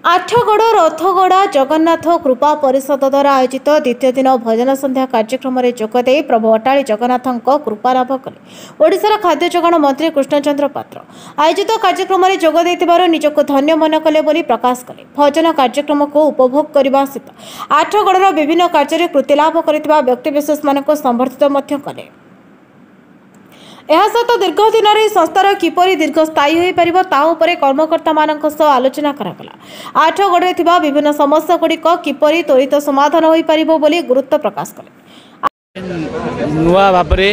आठगड़ रथगड़ा जगन्नाथ कृपा परिषद द्वारा आयोजित द्वितीय दिन भजन संध्या कार्यक्रम में जोगदे प्रभु अटाड़ी जगन्नाथ कृपा लाभ कले ओडिशार खाद्य जोगाण मंत्री कृष्णचंद्र पात्र आयोजित कार्यक्रम में जोगदे निजक धन्य मन कले बोली प्रकाश कले। भजन कार्यक्रम को उपभोग करने सहित आठगड़र विभिन्न कार्य कृतिलाभ कर व्यक्तिविशेष मानक संबर्धित कले। सहित दीर्घ दिन संस्थार किपरि दीर्घस्थायी हो पार ताऊपर कर्मकर्ता मानक सह आलोचना करागला। आठगड़े थिबा विभिन्न समस्या गुड़िक किपरि त्वरित समाधान हो पार बोली गुरुत्व प्रकाश कले। नुआ भाबरे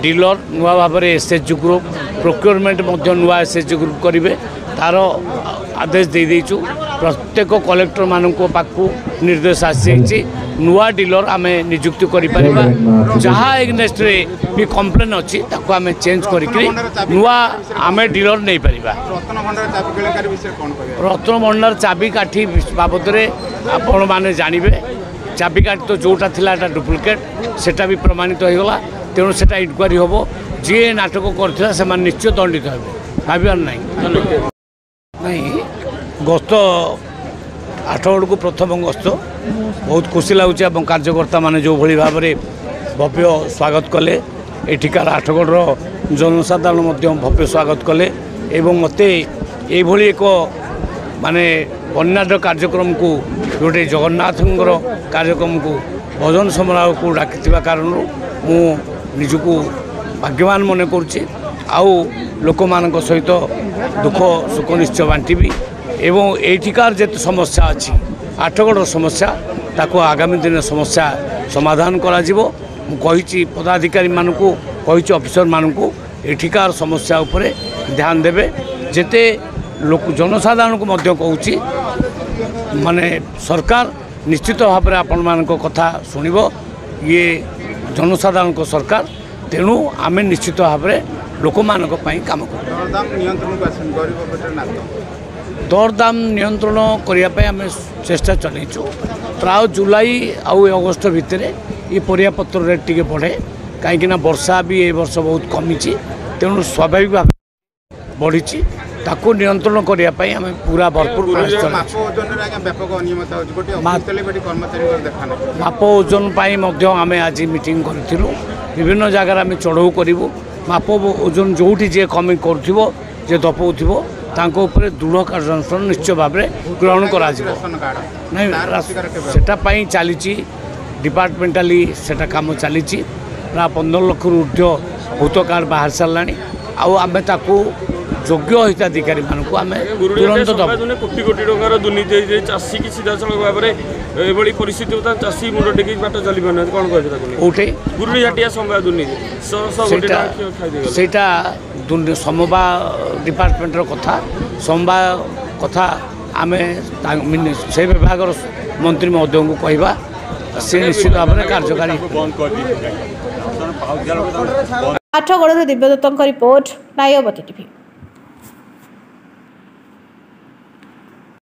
डीलर नुआ भाबरे एसएचजी ग्रुप प्रोक्योरमेंट मध्य नुआ एसएचजी ग्रुप करिवे तार आदेश दे देइछु। प्रत्येक कलेक्टर मानक पाखु निर्देश आसी नुआ डीलर आमे नियुक्ति करि परिबा जहाँ एग्नेस्ट रे भी कंप्लेन अछि ताको आमे चेंज करिकरी नुआ आमे डीलर नै परिबा। रत्न भंडार चाबी काठी बाबद रे आपण माने जानिबे चाबी काठी तो जोटा थिला एटा डुप्लिकेट सेटा भी प्रमाणित हो गला तेणु सेटा इनक्वारी होबो जे नाटक करथिला से मान निश्चय दंडित हेबे भाबियार नहीं गस्त आठगड़ को प्रथम गस्त बहुत खुशी लगुच कार्यकर्ता माने जो भली भाव में भव्य स्वागत कले एठिकार आठगड़ जनसाधारण भव्य स्वागत कले एवं मते ये एक माने अन्य कार्यक्रम को जोटे जगन्नाथ कार्यक्रम को भजन समारोह को डाकी कारण मु निजको भाग्यवान मन करुच्ची आउ लोक मान सहित दुख सुख निश्चय बांटबी एवं एठिकार जेते समस्या अच्छी आठगड़ समस्या ताको आगामी दिन समस्या समाधान करा जिवो मु कहिछि पदाधिकारी मानकु कहिछि ऑफिसर मानकु एठिकार समस्या उपरे ध्यान देबे जेते लोक जनसाधारण को मध्य कहूछि माने सरकार निश्चित भाव में आपण मानक कथा सुनिबो ये जनसाधारण को सरकार तेणु आमे निश्चित भाव में लोक मानक पई काम कर दरदाम नियंत्रण करने आम चेष्टा चलैचु प्राय जुलाई आउ अगस्ट भितर ये परिया पत्र रेट टी बढ़े कहीं वर्षा भी ए वर्ष बहुत कमी तेणु स्वाभाविक भाव बढ़ी ताको नियंत्रण करने आम पूरा भरपूर माप ओजन आम आज मीटिंग करूँ विभिन्न जगार आम चढ़ऊ करूँ माप ओजन जोटी जे कमी करुव जे दपाऊ तांको ऊपर दृढ़ कार्यानुष्ठान निश्चय भाव में ग्रहण करा नहीं चली डिपार्टमेंटाली सेटा काम चली 15 लाख ऊर्ध्व भूत कार्ड बाहर सारा आम ताकू योग्य हिताधिकारी मानक आम तुरंत कोटी कोटी टकर दुर्नीति चाषी की सीधा सड़क भाव में परिस्थिति चाषी मुंड टेक बाट चली पाना कौन कहे गुरुजाटिया समय दुर्नीति सेटा समवा डिपार्टमेंटर कथा समवा कथा आम से विभाग मंत्री महोदय को कहवा से निश्चित भाव में कार्यकारी। आठगड़ दिव्यदत्त रिपोर्ट नायवती टीवी।